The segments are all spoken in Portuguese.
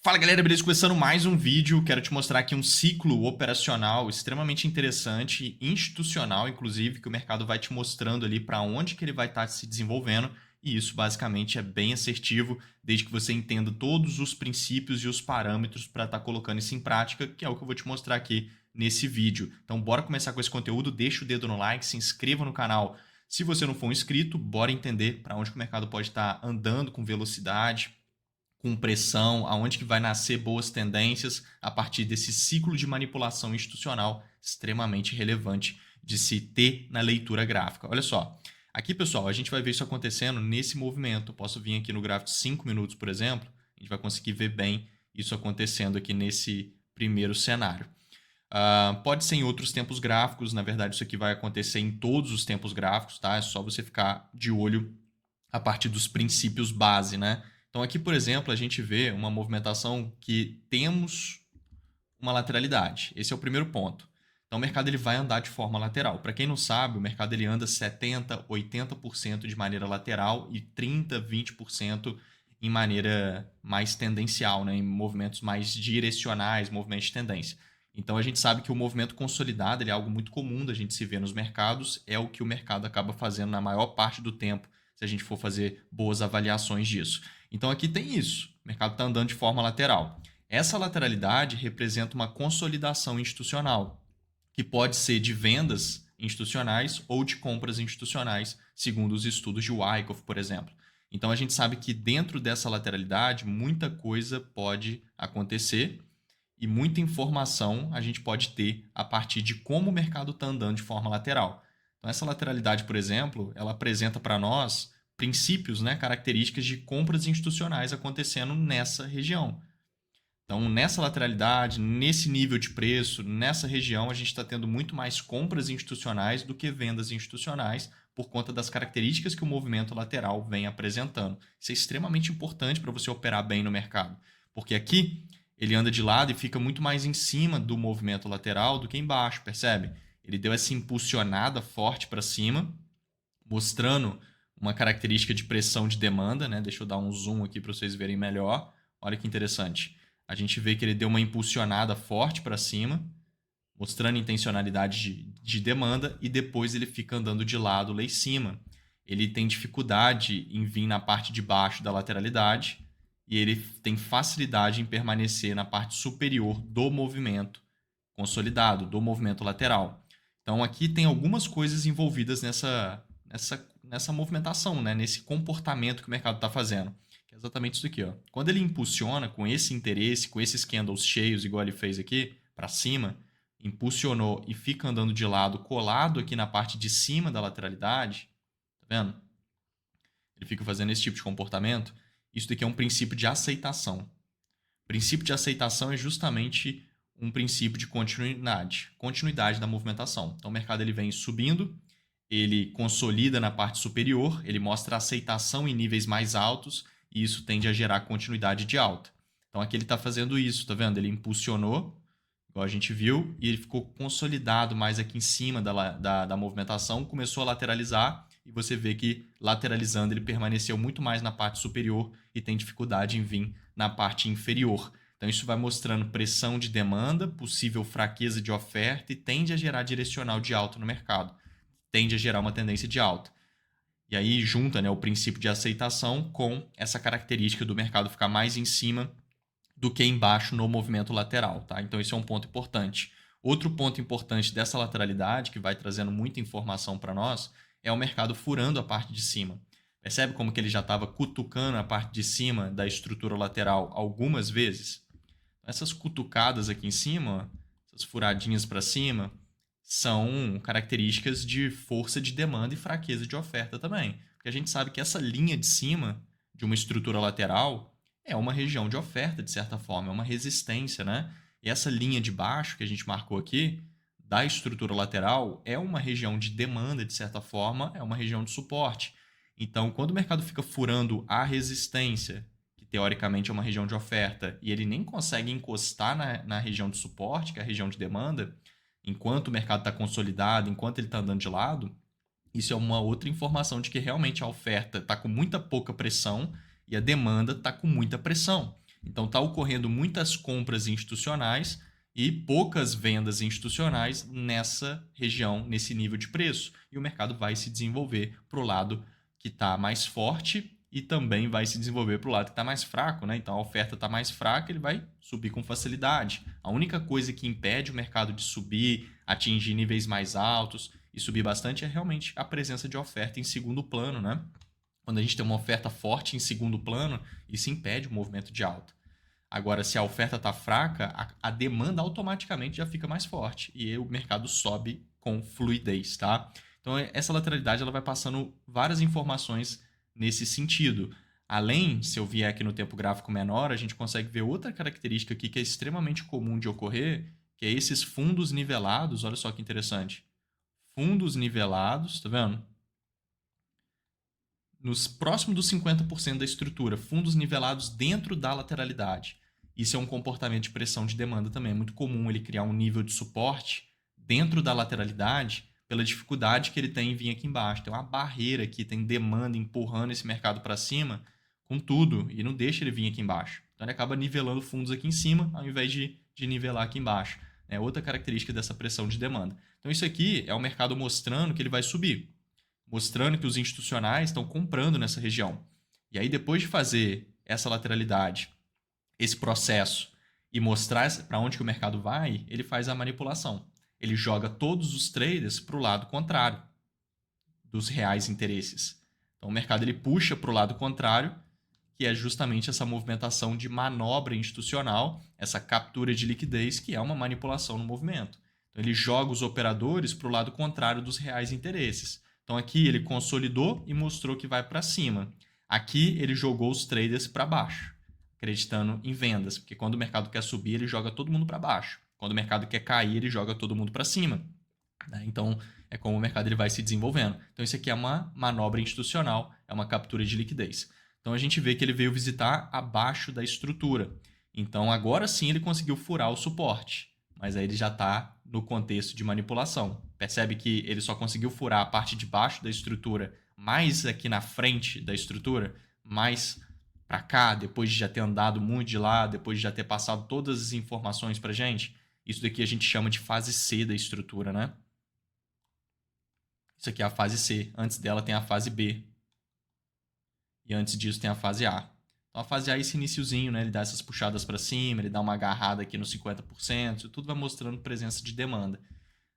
Fala galera, beleza? Começando mais um vídeo, quero te mostrar aqui um ciclo operacional extremamente interessante, institucional inclusive, que o mercado vai te mostrando ali para onde que ele vai estar se desenvolvendo, e isso basicamente é bem assertivo, desde que você entenda todos os princípios e os parâmetros para estar colocando isso em prática, que é o que eu vou te mostrar aqui nesse vídeo. Então bora começar com esse conteúdo, deixa o dedo no like, se inscreva no canal. Se você não for um inscrito, bora entender para onde que o mercado pode estar andando com velocidade, com pressão, aonde que vai nascer boas tendências a partir desse ciclo de manipulação institucional extremamente relevante de se ter na leitura gráfica. Olha só, aqui pessoal, a gente vai ver isso acontecendo nesse movimento. Eu posso vir aqui no gráfico de 5 minutos, por exemplo, a gente vai conseguir ver bem isso acontecendo aqui nesse primeiro cenário. Pode ser em outros tempos gráficos, na verdade isso aqui vai acontecer em todos os tempos gráficos, tá? É só você ficar de olho a partir dos princípios base, né? Então aqui, por exemplo, a gente vê uma movimentação que temos uma lateralidade. Esse é o primeiro ponto. Então o mercado ele vai andar de forma lateral. Para quem não sabe, o mercado ele anda 70%, 80% de maneira lateral e 30%, 20% em maneira mais tendencial, né? Em movimentos mais direcionais, movimentos de tendência. Então a gente sabe que o movimento consolidado ele é algo muito comum da gente se ver nos mercados, é o que o mercado acaba fazendo na maior parte do tempo, se a gente for fazer boas avaliações disso. Então aqui tem isso, o mercado está andando de forma lateral. Essa lateralidade representa uma consolidação institucional, que pode ser de vendas institucionais ou de compras institucionais, segundo os estudos de Wyckoff, por exemplo. Então a gente sabe que dentro dessa lateralidade muita coisa pode acontecer e muita informação a gente pode ter a partir de como o mercado está andando de forma lateral. Então essa lateralidade, por exemplo, ela apresenta para nós princípios, né, características de compras institucionais acontecendo nessa região. Então, nessa lateralidade, nesse nível de preço, nessa região, a gente está tendo muito mais compras institucionais do que vendas institucionais, por conta das características que o movimento lateral vem apresentando. Isso é extremamente importante para você operar bem no mercado, porque aqui ele anda de lado e fica muito mais em cima do movimento lateral do que embaixo, percebe? Ele deu essa impulsionada forte para cima, mostrando uma característica de pressão de demanda, né? Deixa eu dar um zoom aqui para vocês verem melhor. Olha que interessante. A gente vê que ele deu uma impulsionada forte para cima, mostrando intencionalidade de demanda, e depois ele fica andando de lado lá em cima. Ele tem dificuldade em vir na parte de baixo da lateralidade e ele tem facilidade em permanecer na parte superior do movimento consolidado, do movimento lateral. Então aqui tem algumas coisas envolvidas nessa movimentação, né? Nesse comportamento que o mercado está fazendo. Que é exatamente isso aqui. Ó. Quando ele impulsiona com esse interesse, com esses candles cheios, igual ele fez aqui, para cima, impulsionou e fica andando de lado, colado aqui na parte de cima da lateralidade, tá vendo? Ele fica fazendo esse tipo de comportamento. Isso daqui é um princípio de aceitação. O princípio de aceitação é justamente um princípio de continuidade da movimentação. Então o mercado ele vem subindo, ele consolida na parte superior, ele mostra aceitação em níveis mais altos e isso tende a gerar continuidade de alta. Então aqui ele está fazendo isso, tá vendo? Ele impulsionou, igual a gente viu, e ele ficou consolidado mais aqui em cima da movimentação, começou a lateralizar e você vê que lateralizando ele permaneceu muito mais na parte superior e tem dificuldade em vir na parte inferior. Então isso vai mostrando pressão de demanda, possível fraqueza de oferta e tende a gerar direcional de alta no mercado. Tende a gerar uma tendência de alta. E aí junta, né, o princípio de aceitação com essa característica do mercado ficar mais em cima do que embaixo no movimento lateral. Tá? Então esse é um ponto importante. Outro ponto importante dessa lateralidade, que vai trazendo muita informação para nós, é o mercado furando a parte de cima. Percebe como que ele já estava cutucando a parte de cima da estrutura lateral algumas vezes? Essas cutucadas aqui em cima, essas furadinhas para cima, são características de força de demanda e fraqueza de oferta também. Porque a gente sabe que essa linha de cima de uma estrutura lateral é uma região de oferta, de certa forma, é uma resistência, né? E essa linha de baixo que a gente marcou aqui, da estrutura lateral, é uma região de demanda, de certa forma, é uma região de suporte. Então, quando o mercado fica furando a resistência, que teoricamente é uma região de oferta, e ele nem consegue encostar na região de suporte, que é a região de demanda, enquanto o mercado está consolidado, enquanto ele está andando de lado, isso é uma outra informação de que realmente a oferta está com muita pouca pressão e a demanda está com muita pressão. Então está ocorrendo muitas compras institucionais e poucas vendas institucionais nessa região, nesse nível de preço. E o mercado vai se desenvolver para o lado que está mais forte e também vai se desenvolver para o lado que está mais fraco, né? Então a oferta está mais fraca, ele vai subir com facilidade. A única coisa que impede o mercado de subir, atingir níveis mais altos e subir bastante é realmente a presença de oferta em segundo plano, né? Quando a gente tem uma oferta forte em segundo plano, isso impede o movimento de alta. Agora, se a oferta está fraca, a demanda automaticamente já fica mais forte e o mercado sobe com fluidez, tá? Então, essa lateralidade ela vai passando várias informações nesse sentido. Além, se eu vier aqui no tempo gráfico menor, a gente consegue ver outra característica aqui que é extremamente comum de ocorrer, que é esses fundos nivelados. Olha só que interessante. Fundos nivelados, tá vendo? Nos próximo dos 50% da estrutura, fundos nivelados dentro da lateralidade. Isso é um comportamento de pressão de demanda também. É muito comum ele criar um nível de suporte dentro da lateralidade pela dificuldade que ele tem em vir aqui embaixo. Tem uma barreira aqui, tem demanda empurrando esse mercado para cima com tudo e não deixa ele vir aqui embaixo. Então ele acaba nivelando fundos aqui em cima ao invés de nivelar aqui embaixo. É outra característica dessa pressão de demanda. Então isso aqui é o mercado mostrando que ele vai subir, mostrando que os institucionais estão comprando nessa região. E aí depois de fazer essa lateralidade, esse processo e mostrar para onde que o mercado vai, ele faz a manipulação. Ele joga todos os traders para o lado contrário dos reais interesses. Então o mercado ele puxa para o lado contrário, que é justamente essa movimentação de manobra institucional, essa captura de liquidez, que é uma manipulação no movimento. Então ele joga os operadores para o lado contrário dos reais interesses. Então aqui ele consolidou e mostrou que vai para cima. Aqui ele jogou os traders para baixo, acreditando em vendas, porque quando o mercado quer subir, ele joga todo mundo para baixo. Quando o mercado quer cair, ele joga todo mundo para cima. Então, é como o mercado ele vai se desenvolvendo. Então, isso aqui é uma manobra institucional, é uma captura de liquidez. Então, a gente vê que ele veio visitar abaixo da estrutura. Então, agora sim ele conseguiu furar o suporte, mas aí ele já está no contexto de manipulação. Percebe que ele só conseguiu furar a parte de baixo da estrutura, mais aqui na frente da estrutura, mais para cá, depois de já ter andado muito de lá, depois de já ter passado todas as informações para a gente. Isso daqui a gente chama de fase C da estrutura, né? Isso aqui é a fase C. Antes dela tem a fase B. E antes disso tem a fase A. Então a fase A é esse iniciozinho, né? Ele dá essas puxadas para cima, ele dá uma agarrada aqui nos 50%, tudo vai mostrando presença de demanda.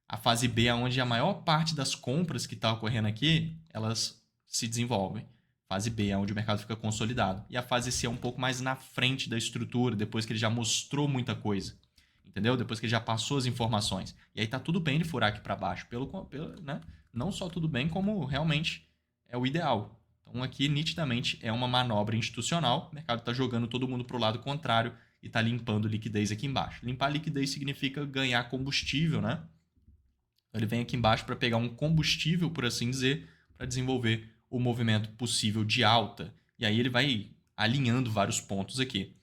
A fase B é onde a maior parte das compras que está ocorrendo aqui, elas se desenvolvem. Fase B é onde o mercado fica consolidado. E a fase C é um pouco mais na frente da estrutura, depois que ele já mostrou muita coisa. Entendeu? Depois que ele já passou as informações. E aí tá tudo bem de furar aqui para baixo. Né? Não só tudo bem, como realmente é o ideal. Então aqui, nitidamente, é uma manobra institucional. O mercado está jogando todo mundo para o lado contrário e está limpando liquidez aqui embaixo. Limpar liquidez significa ganhar combustível, né? Então ele vem aqui embaixo para pegar um combustível, por assim dizer, para desenvolver o movimento possível de alta. E aí ele vai alinhando vários pontos aqui.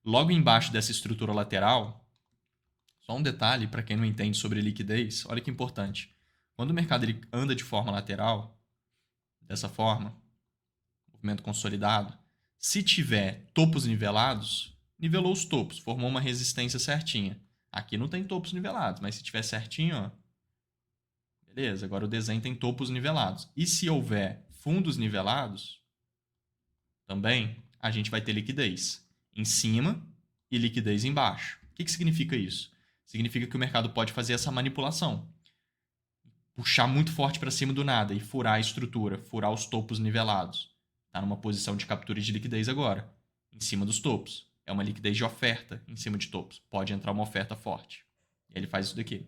Logo embaixo dessa estrutura lateral, só um detalhe para quem não entende sobre liquidez, olha que importante. Quando o mercado ele anda de forma lateral, dessa forma, movimento consolidado, se tiver topos nivelados, nivelou os topos, formou uma resistência certinha. Aqui não tem topos nivelados, mas se tiver certinho, ó, beleza, agora o desenho tem topos nivelados. E se houver fundos nivelados, também a gente vai ter liquidez em cima e liquidez embaixo. O que significa isso? Significa que o mercado pode fazer essa manipulação. Puxar muito forte para cima do nada e furar a estrutura, furar os topos nivelados. Está numa posição de captura de liquidez agora, em cima dos topos. É uma liquidez de oferta em cima de topos. Pode entrar uma oferta forte. E ele faz isso daqui.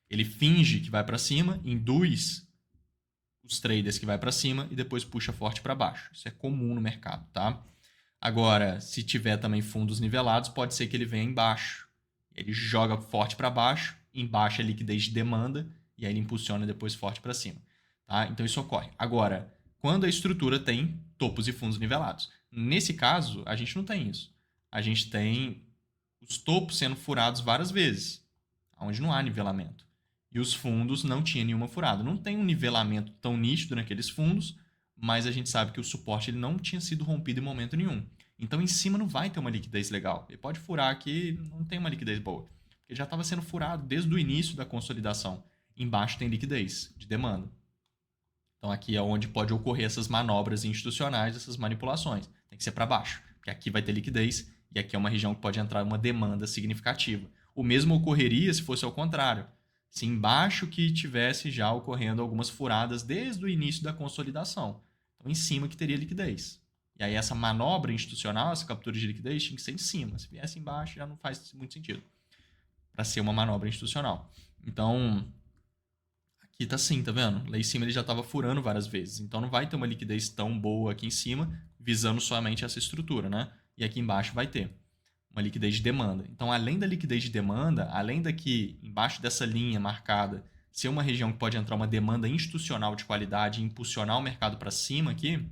Ele finge que vai para cima, induz os traders que vai para cima e depois puxa forte para baixo. Isso é comum no mercado, tá? Agora, se tiver também fundos nivelados, pode ser que ele venha embaixo. Ele joga forte para baixo, embaixo é liquidez de demanda e aí ele impulsiona depois forte para cima. Tá? Então isso ocorre. Agora, quando a estrutura tem topos e fundos nivelados. Nesse caso, a gente não tem isso. A gente tem os topos sendo furados várias vezes, onde não há nivelamento. E os fundos não tinham nenhuma furada. Não tem um nivelamento tão nítido naqueles fundos, mas a gente sabe que o suporte ele não tinha sido rompido em momento nenhum. Então, em cima não vai ter uma liquidez legal. Ele pode furar aqui, não tem uma liquidez boa. Porque já estava sendo furado desde o início da consolidação. Embaixo tem liquidez de demanda. Então, aqui é onde pode ocorrer essas manobras institucionais, essas manipulações. Tem que ser para baixo, porque aqui vai ter liquidez e aqui é uma região que pode entrar uma demanda significativa. O mesmo ocorreria se fosse ao contrário. Se embaixo que tivesse já ocorrendo algumas furadas desde o início da consolidação. Então, em cima que teria liquidez. E aí essa manobra institucional, essa captura de liquidez, tinha que ser em cima. Se viesse embaixo, já não faz muito sentido para ser uma manobra institucional. Então, aqui tá assim, tá vendo? Lá em cima ele já estava furando várias vezes. Então não vai ter uma liquidez tão boa aqui em cima, visando somente essa estrutura, né? E aqui embaixo vai ter uma liquidez de demanda. Então, além da liquidez de demanda, além daqui, embaixo dessa linha marcada, ser uma região que pode entrar uma demanda institucional de qualidade e impulsionar o mercado para cima aqui,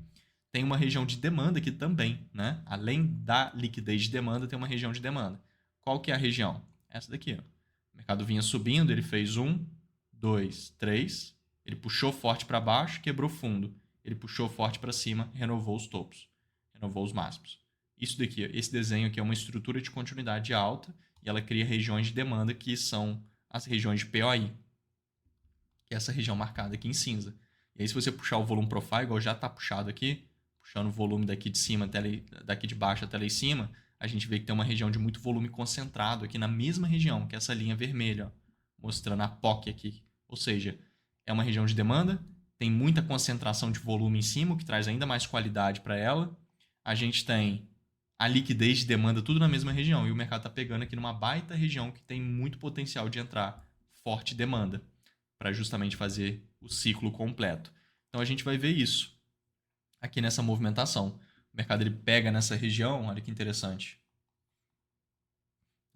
tem uma região de demanda aqui também, né? Além da liquidez de demanda, tem uma região de demanda. Qual que é a região? Essa daqui, ó. O mercado vinha subindo, ele fez 1, 2, 3, ele puxou forte para baixo, quebrou fundo. Ele puxou forte para cima, renovou os topos, renovou os máximos. Isso daqui, esse desenho aqui é uma estrutura de continuidade alta e ela cria regiões de demanda que são as regiões de POI, que é essa região marcada aqui em cinza. E aí se você puxar o volume profile, igual já está puxado aqui, puxando o volume daqui de cima até ali, daqui de baixo até lá em cima, a gente vê que tem uma região de muito volume concentrado aqui na mesma região, que é essa linha vermelha, ó, mostrando a POC aqui. Ou seja, é uma região de demanda, tem muita concentração de volume em cima, o que traz ainda mais qualidade para ela. A gente tem a liquidez de demanda tudo na mesma região, e o mercado está pegando aqui numa baita região que tem muito potencial de entrar forte demanda, para justamente fazer o ciclo completo. Então a gente vai ver isso aqui nessa movimentação. O mercado ele pega nessa região, olha que interessante.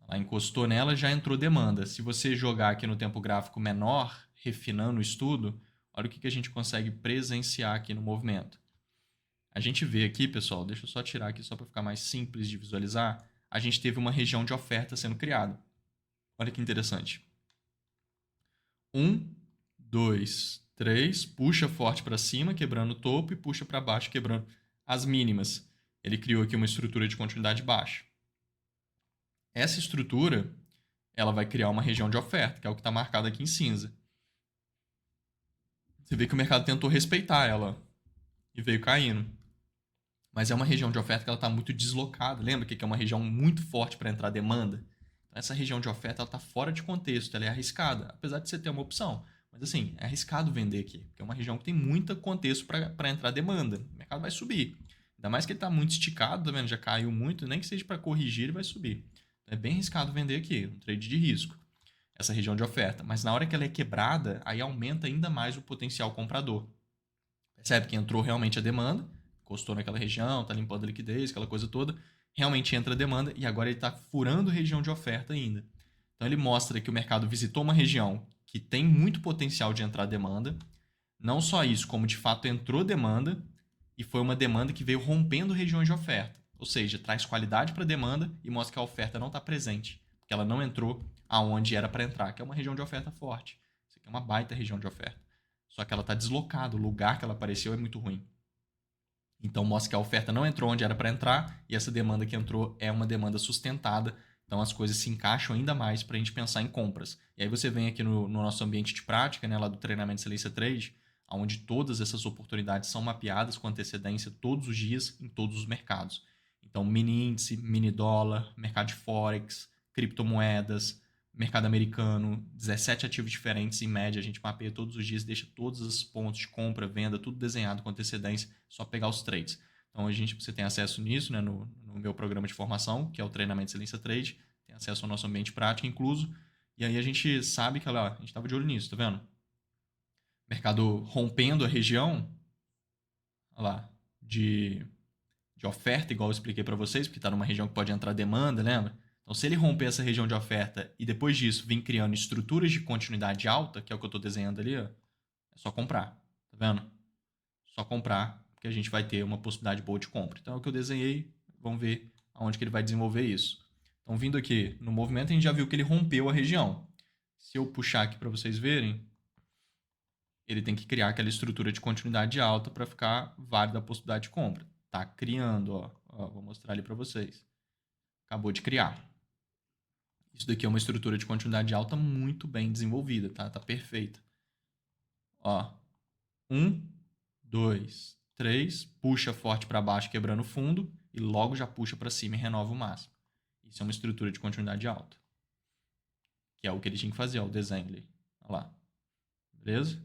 Ela encostou nela, já entrou demanda. Se você jogar aqui no tempo gráfico menor, refinando o estudo, olha o que a gente consegue presenciar aqui no movimento. A gente vê aqui, pessoal, deixa eu só tirar aqui só para ficar mais simples de visualizar, a gente teve uma região de oferta sendo criada. Olha que interessante. 1, 2, 3, puxa forte para cima, quebrando o topo, e puxa para baixo, quebrando as mínimas. Ele criou aqui uma estrutura de continuidade baixa. Essa estrutura, ela vai criar uma região de oferta, que é o que está marcado aqui em cinza. Você vê que o mercado tentou respeitar ela e veio caindo. Mas é uma região de oferta que ela está muito deslocada. Lembra que é uma região muito forte para entrar demanda? Então, essa região de oferta está fora de contexto, ela é arriscada, apesar de você ter uma opção. Mas assim, é arriscado vender aqui, porque é uma região que tem muito contexto para entrar demanda. O mercado vai subir. Ainda mais que ele está muito esticado, tá vendo? Já caiu muito, nem que seja para corrigir, ele vai subir. Então, é bem arriscado vender aqui, um trade de risco, essa região de oferta. Mas na hora que ela é quebrada, aí aumenta ainda mais o potencial comprador. Percebe que entrou realmente a demanda, encostou naquela região, está limpando a liquidez, aquela coisa toda, realmente entra a demanda e agora ele está furando região de oferta ainda. Então ele mostra que o mercado visitou uma região que tem muito potencial de entrar demanda. Não só isso, como de fato entrou demanda e foi uma demanda que veio rompendo regiões de oferta. Ou seja, traz qualidade para a demanda e mostra que a oferta não está presente, porque ela não entrou aonde era para entrar, que é uma região de oferta forte. Isso aqui é uma baita região de oferta. Só que ela está deslocada, o lugar que ela apareceu é muito ruim. Então mostra que a oferta não entrou onde era para entrar e essa demanda que entrou é uma demanda sustentada. Então as coisas se encaixam ainda mais para a gente pensar em compras. E aí você vem aqui no nosso ambiente de prática, né, lá do treinamento de Excelência Trade, onde todas essas oportunidades são mapeadas com antecedência todos os dias em todos os mercados. Então mini índice, mini dólar, mercado de forex, criptomoedas, mercado americano, 17 ativos diferentes em média, a gente mapeia todos os dias, deixa todos os pontos de compra, venda, tudo desenhado com antecedência, só pegar os trades. Então você tem acesso nisso, né, no meu programa de formação, que é o treinamento de Excelência Trade, tem acesso ao nosso ambiente prático incluso, e aí a gente sabe que a gente estava de olho nisso, tá vendo? Mercado rompendo a região, olha lá, de oferta, igual eu expliquei para vocês, porque está numa região que pode entrar demanda, lembra? Então, se ele romper essa região de oferta e depois disso vir criando estruturas de continuidade alta, que é o que eu estou desenhando ali, ó, é só comprar. Tá vendo? Só comprar, porque a gente vai ter uma possibilidade boa de compra. Então, é o que eu desenhei. Vamos ver aonde que ele vai desenvolver isso. Então, vindo aqui no movimento, a gente já viu que ele rompeu a região. Se eu puxar aqui para vocês verem, ele tem que criar aquela estrutura de continuidade alta para ficar válida a possibilidade de compra. Tá criando, ó. Ó, vou mostrar ali para vocês. Acabou de criar. Isso daqui é uma estrutura de continuidade alta muito bem desenvolvida, tá? Tá perfeita. Ó, 1, 2, 3, puxa forte para baixo quebrando o fundo e logo já puxa para cima e renova o máximo. Isso é uma estrutura de continuidade alta. Que é o que ele tinha que fazer, ó, o desenho ali. Olha lá. Beleza?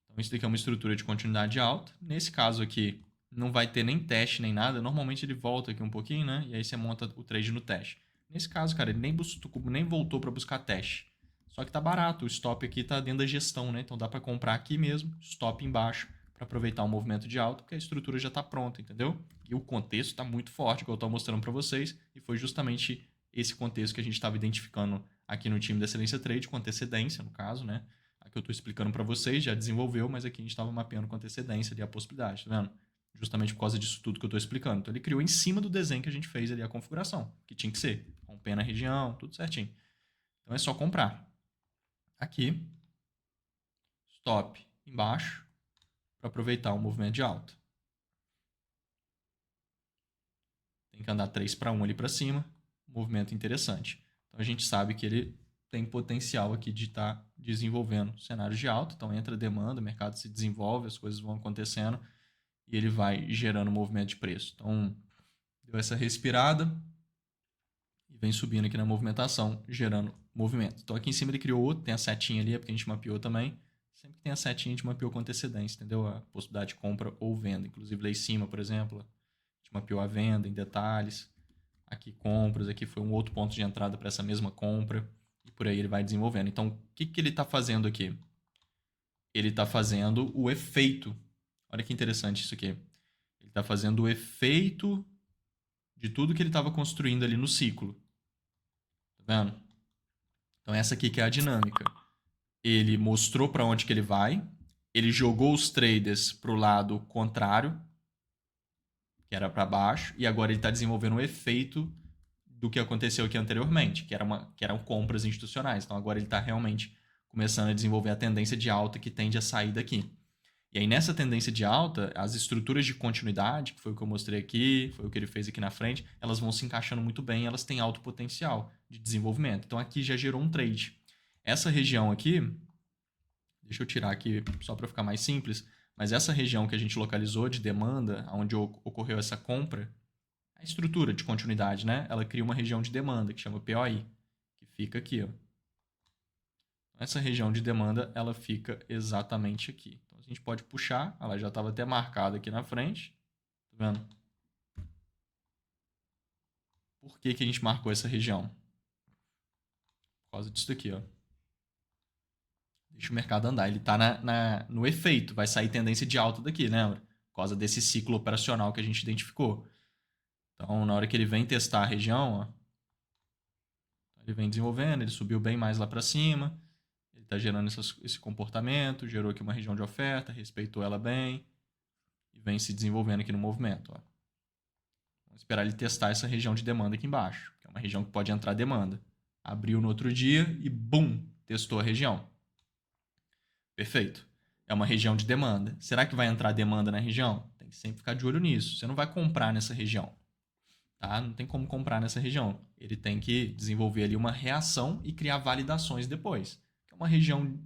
Então isso daqui é uma estrutura de continuidade alta. Nesse caso aqui, não vai ter nem teste nem nada. Normalmente ele volta aqui um pouquinho, né? E aí você monta o trade no teste. Nesse caso, cara, ele nem voltou para buscar teste. Só que tá barato. O stop aqui tá dentro da gestão, né? Então dá para comprar aqui mesmo, stop embaixo, para aproveitar o movimento de alta, porque a estrutura já tá pronta, entendeu? E o contexto tá muito forte, que eu tô mostrando para vocês. E foi justamente esse contexto que a gente estava identificando aqui no time da Excelência Trade, com antecedência, no caso, né? Aqui eu estou explicando para vocês, já desenvolveu, mas aqui a gente estava mapeando com antecedência ali a possibilidade, tá vendo? Justamente por causa disso tudo que eu estou explicando. Então ele criou em cima do desenho que a gente fez ali a configuração, que tinha que ser, rompendo a região, tudo certinho. Então é só comprar. Aqui, stop embaixo, para aproveitar o movimento de alta. Tem que andar 3 para 1 ali para cima, movimento interessante. Então a gente sabe que ele tem potencial aqui de estar desenvolvendo cenários de alta. Então entra demanda, o mercado se desenvolve, as coisas vão acontecendo e ele vai gerando movimento de preço. Então deu essa respirada e vem subindo aqui na movimentação, gerando movimento. Então aqui em cima ele criou outro, tem a setinha ali, é porque a gente mapeou também. Sempre que tem a setinha, a gente mapeou com antecedência, entendeu? A possibilidade de compra ou venda. Inclusive lá em cima, por exemplo, a gente mapeou a venda em detalhes. Aqui compras, aqui foi um outro ponto de entrada para essa mesma compra. E por aí ele vai desenvolvendo. Então, o que, que ele está fazendo aqui? Ele está fazendo o efeito. Olha que interessante isso aqui. Ele está fazendo o efeito de tudo que ele estava construindo ali no ciclo. Tá vendo? Então, essa aqui que é a dinâmica. Ele mostrou para onde que ele vai. Ele jogou os traders para o lado contrário, que era para baixo. E agora ele está desenvolvendo o efeito do que aconteceu aqui anteriormente, que eram compras institucionais. Então agora ele está realmente começando a desenvolver a tendência de alta que tende a sair daqui. E aí nessa tendência de alta, as estruturas de continuidade, que foi o que eu mostrei aqui, foi o que ele fez aqui na frente, elas vão se encaixando muito bem, elas têm alto potencial de desenvolvimento. Então aqui já gerou um trade. Essa região aqui, deixa eu tirar aqui só para ficar mais simples, mas essa região que a gente localizou de demanda, onde ocorreu essa compra, a estrutura de continuidade, né? Ela cria uma região de demanda que chama POI, que fica aqui, ó. Essa região de demanda, ela fica exatamente aqui. Então a gente pode puxar, ela já estava até marcada aqui na frente, tá vendo? Por que que a gente marcou essa região? Por causa disso aqui, ó. Deixa o mercado andar, ele está no efeito, vai sair tendência de alta daqui, lembra? Por causa desse ciclo operacional que a gente identificou. Então, na hora que ele vem testar a região, ó, ele vem desenvolvendo, ele subiu bem mais lá para cima, ele está gerando esse comportamento, gerou aqui uma região de oferta, respeitou ela bem e vem se desenvolvendo aqui no movimento. Ó. Vamos esperar ele testar essa região de demanda aqui embaixo, que é uma região que pode entrar demanda. Abriu no outro dia e bum, testou a região. Perfeito. É uma região de demanda. Será que vai entrar demanda na região? Tem que sempre ficar de olho nisso. Você não vai comprar nessa região. Tá? Não tem como comprar nessa região. Ele tem que desenvolver ali uma reação e criar validações depois. É uma região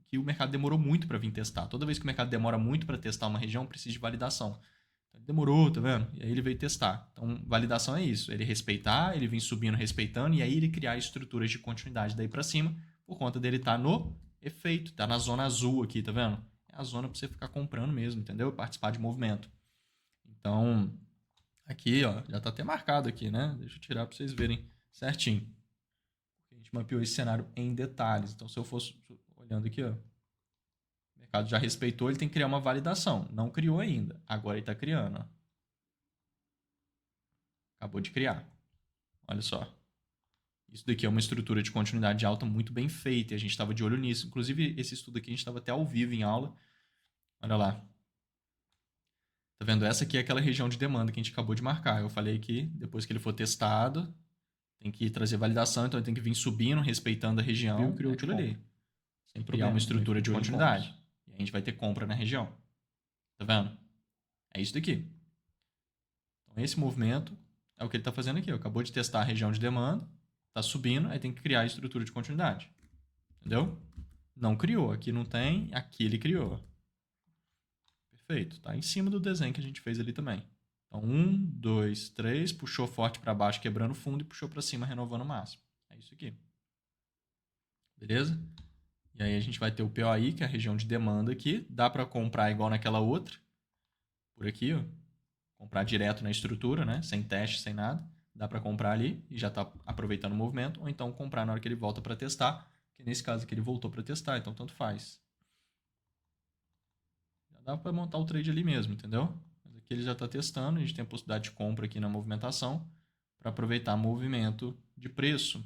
que o mercado demorou muito para vir testar. Toda vez que o mercado demora muito para testar uma região, precisa de validação. Então, ele demorou, tá vendo? E aí ele veio testar. Então, validação é isso. Ele respeitar, ele vem subindo, respeitando, e aí ele criar estruturas de continuidade daí para cima, por conta dele estar no efeito. Tá na zona azul aqui, tá vendo? É a zona para você ficar comprando mesmo, entendeu? Participar de movimento. Então, aqui, ó, já tá até marcado aqui, né? Deixa eu tirar para vocês verem certinho. A gente mapeou esse cenário em detalhes. Então, se eu fosse olhando aqui, ó, o mercado já respeitou, ele tem que criar uma validação. Não criou ainda. Agora ele está criando, ó. Acabou de criar. Olha só. Isso daqui é uma estrutura de continuidade alta muito bem feita. E a gente estava de olho nisso. Inclusive, esse estudo aqui a gente estava até ao vivo em aula. Olha lá. Tá vendo? Essa aqui é aquela região de demanda que a gente acabou de marcar. Eu falei que depois que ele for testado, tem que trazer validação. Então ele tem que vir subindo, respeitando a região. Criou aquilo ali. Sem criar uma estrutura de continuidade. E a gente vai ter compra na região. Tá vendo? É isso daqui. Então, esse movimento é o que ele está fazendo aqui. Ó. Acabou de testar a região de demanda, está subindo, aí tem que criar a estrutura de continuidade. Entendeu? Não criou. Aqui não tem, aqui ele criou. Perfeito. Está em cima do desenho que a gente fez ali também. Então, 1, 2, 3, puxou forte para baixo, quebrando o fundo, e puxou para cima, renovando o máximo. É isso aqui. Beleza? E aí a gente vai ter o POI, que é a região de demanda aqui. Dá para comprar igual naquela outra. Por aqui, ó. Comprar direto na estrutura, né? Sem teste, sem nada. Dá para comprar ali e já está aproveitando o movimento. Ou então comprar na hora que ele volta para testar. Que nesse caso aqui ele voltou para testar, então tanto faz. Já dá para montar o trade ali mesmo, entendeu? Mas aqui ele já está testando. A gente tem a possibilidade de compra aqui na movimentação para aproveitar movimento de preço.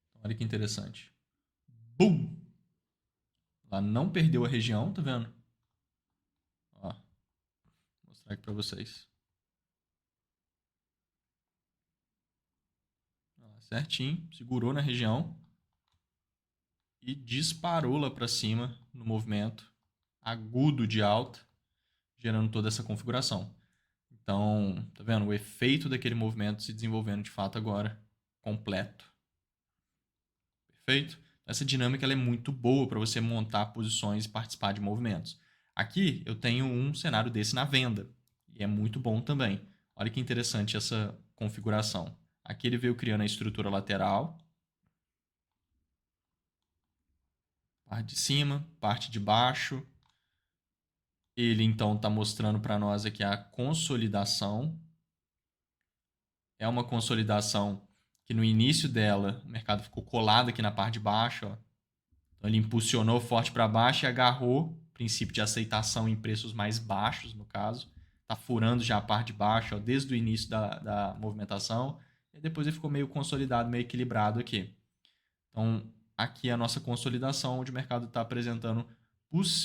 Então, olha que interessante. Bum! Ela não perdeu a região, tá vendo? Ó, vou mostrar aqui para vocês. Ó, certinho, segurou na região e disparou lá para cima no movimento agudo de alta, gerando toda essa configuração. Então, tá vendo? O efeito daquele movimento se desenvolvendo de fato agora, completo. Perfeito? Essa dinâmica ela é muito boa para você montar posições e participar de movimentos. Aqui eu tenho um cenário desse na venda e é muito bom também. Olha que interessante essa configuração. Aqui ele veio criando a estrutura lateral, parte de cima, parte de baixo. Ele então está mostrando para nós aqui a consolidação. É uma consolidação que no início dela o mercado ficou colado aqui na parte de baixo. Ó. Então ele impulsionou forte para baixo e agarrou princípio de aceitação em preços mais baixos, no caso. Está furando já a parte de baixo ó, desde o início da movimentação. E depois ele ficou meio consolidado, meio equilibrado aqui. Então, aqui é a nossa consolidação, onde o mercado está apresentando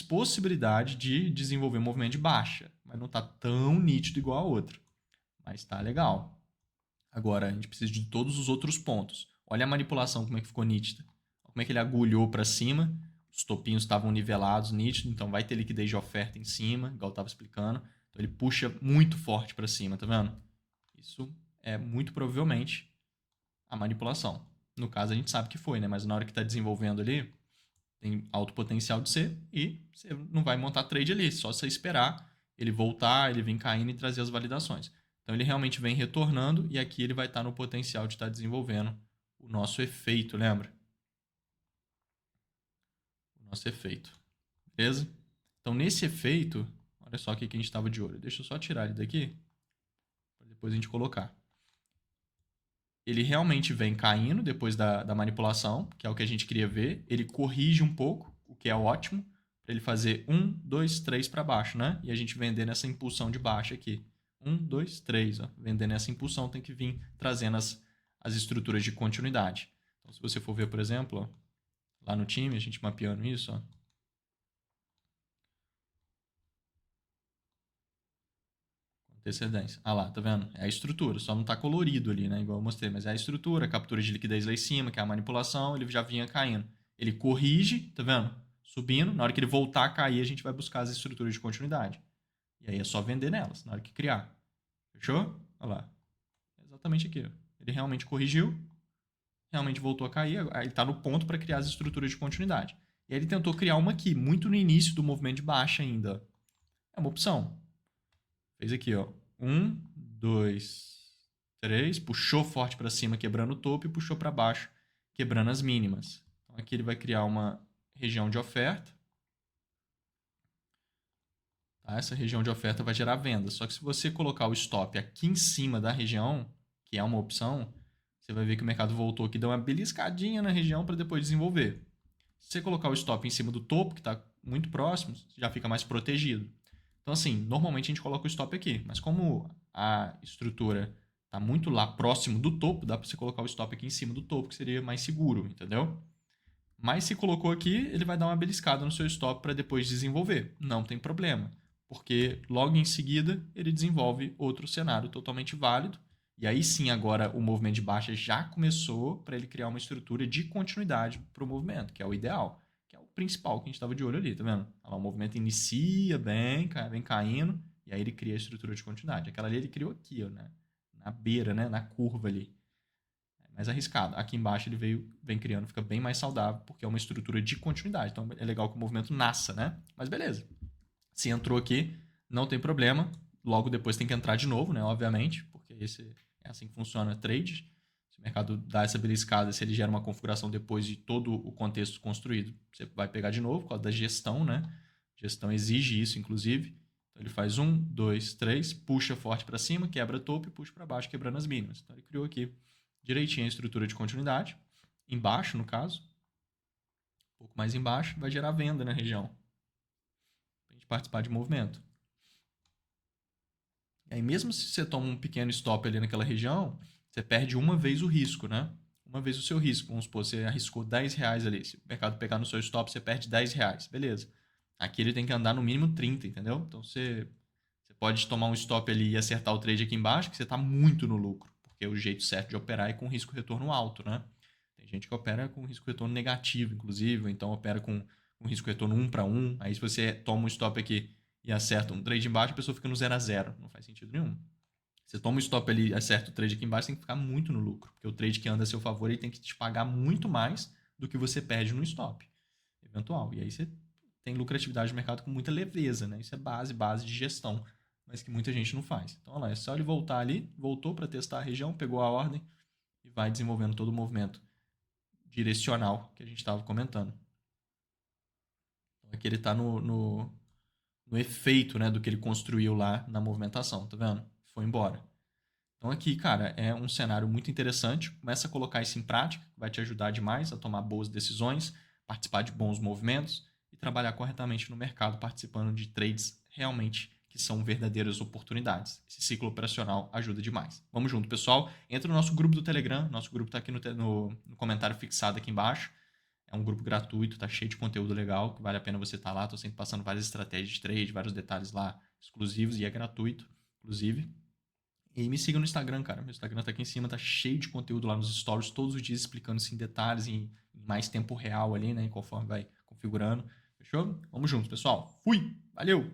possibilidade de desenvolver um movimento de baixa. Mas não está tão nítido igual a outra. Mas está legal. Agora, a gente precisa de todos os outros pontos. Olha a manipulação, como é que ficou nítida. Como é que ele agulhou para cima. Os topinhos estavam nivelados, nítido. Então, vai ter liquidez de oferta em cima, igual eu estava explicando. Então, ele puxa muito forte para cima, tá vendo? Isso é muito provavelmente a manipulação. No caso, a gente sabe que foi, né? Mas na hora que está desenvolvendo ali, tem alto potencial de ser e você não vai montar trade ali. Só você esperar ele voltar, ele vir caindo e trazer as validações. Então ele realmente vem retornando e aqui ele vai estar no potencial de estar desenvolvendo o nosso efeito, lembra? O nosso efeito. Beleza? Então nesse efeito, olha só o que a gente estava de olho. Deixa eu só tirar ele daqui para depois a gente colocar. Ele realmente vem caindo depois da manipulação, que é o que a gente queria ver. Ele corrige um pouco, o que é ótimo, para ele fazer 1, 2, 3 para baixo, né? E a gente vender nessa impulsão de baixa aqui. 1, 2, 3. Ó. Vendendo essa impulsão tem que vir trazendo as estruturas de continuidade. Então, se você for ver, por exemplo, ó, lá no time, a gente mapeando isso, ó. Antecedência. Ah lá, tá vendo? É a estrutura, só não tá colorido ali, né? Igual eu mostrei, mas é a estrutura, a captura de liquidez lá em cima, que é a manipulação, ele já vinha caindo. Ele corrige, tá vendo? Subindo, na hora que ele voltar a cair, a gente vai buscar as estruturas de continuidade. E aí é só vender nelas, na hora que criar. Fechou? Olha lá. É exatamente aqui. Ó. Ele realmente corrigiu, realmente voltou a cair, aí ele tá no ponto para criar as estruturas de continuidade. E aí ele tentou criar uma aqui, muito no início do movimento de baixa ainda. É uma opção. Fez aqui, ó. 1, 2, 3. Puxou forte para cima, quebrando o topo, e puxou para baixo, quebrando as mínimas. Então aqui ele vai criar uma região de oferta. Tá? Essa região de oferta vai gerar venda. Só que se você colocar o stop aqui em cima da região, que é uma opção, você vai ver que o mercado voltou aqui, deu uma beliscadinha na região para depois desenvolver. Se você colocar o stop em cima do topo, que está muito próximo, já fica mais protegido. Então, assim, normalmente a gente coloca o stop aqui, mas como a estrutura está muito lá próximo do topo, dá para você colocar o stop aqui em cima do topo, que seria mais seguro, entendeu? Mas se colocou aqui, ele vai dar uma beliscada no seu stop para depois desenvolver. Não tem problema, porque logo em seguida ele desenvolve outro cenário totalmente válido. E aí sim, agora o movimento de baixa já começou para ele criar uma estrutura de continuidade para o movimento, que é o ideal, que é o principal que a gente estava de olho ali, tá vendo? O movimento inicia bem, vem caindo, E aí ele cria a estrutura de continuidade. Aquela ali ele criou aqui, ó, né? Na beira, né? Na curva ali. É mais arriscado. Aqui embaixo ele vem criando, fica bem mais saudável, porque é uma estrutura de continuidade. Então é legal que o movimento nasça, né? Mas beleza. Se entrou aqui, não tem problema. Logo depois tem que entrar de novo, né? Obviamente, porque é assim que funciona trade. Se o mercado dá essa beliscada, se ele gera uma configuração depois de todo o contexto construído, você vai pegar de novo por causa da gestão, né? A gestão exige isso, inclusive. Então ele faz 1, 2, 3, puxa forte para cima, quebra topo e puxa para baixo, quebrando as mínimas. Então ele criou aqui direitinho a estrutura de continuidade. Embaixo, no caso, um pouco mais embaixo, vai gerar venda na região. Para a gente participar de movimento. E aí, mesmo se você toma um pequeno stop ali naquela região, você perde uma vez o risco, né? Uma vez o seu risco. Vamos supor, você arriscou 10 reais ali. Se o mercado pegar no seu stop, você perde 10 reais. Beleza. Aqui ele tem que andar no mínimo 30, entendeu? Então você pode tomar um stop ali e acertar o trade aqui embaixo, que você está muito no lucro. Porque é o jeito certo de operar é com risco-retorno alto, né? Tem gente que opera com risco-retorno negativo, inclusive, ou então opera com risco-retorno 1 para 1. Aí se você toma um stop aqui e acerta um trade embaixo, a pessoa fica no 0 a 0. Não faz sentido nenhum. Você toma um stop ali e acerta o trade aqui embaixo, tem que ficar muito no lucro. Porque o trade que anda a seu favor, ele tem que te pagar muito mais do que você perde no stop eventual. E aí você tem lucratividade no mercado com muita leveza, né? Isso é base de gestão, mas que muita gente não faz. Então, olha lá, é só ele voltar ali, voltou para testar a região, pegou a ordem e vai desenvolvendo todo o movimento direcional que a gente estava comentando. Então, aqui ele está no efeito, né, do que ele construiu lá na movimentação, tá vendo? Foi embora. Então aqui, cara, é um cenário muito interessante. Começa a colocar isso em prática, vai te ajudar demais a tomar boas decisões, participar de bons movimentos e trabalhar corretamente no mercado, participando de trades realmente que são verdadeiras oportunidades. Esse ciclo operacional ajuda demais. Vamos junto, pessoal. Entra no nosso grupo do Telegram. Nosso grupo está aqui no comentário fixado aqui embaixo. É um grupo gratuito, tá cheio de conteúdo legal, que vale a pena você estar lá. Tô sempre passando várias estratégias de trade, vários detalhes lá exclusivos e é gratuito, inclusive. E me siga no Instagram, cara. Meu Instagram tá aqui em cima, tá cheio de conteúdo lá nos stories, todos os dias explicando isso em detalhes, em mais tempo real ali, né? Conforme vai configurando. Fechou? Vamos juntos, pessoal. Fui! Valeu!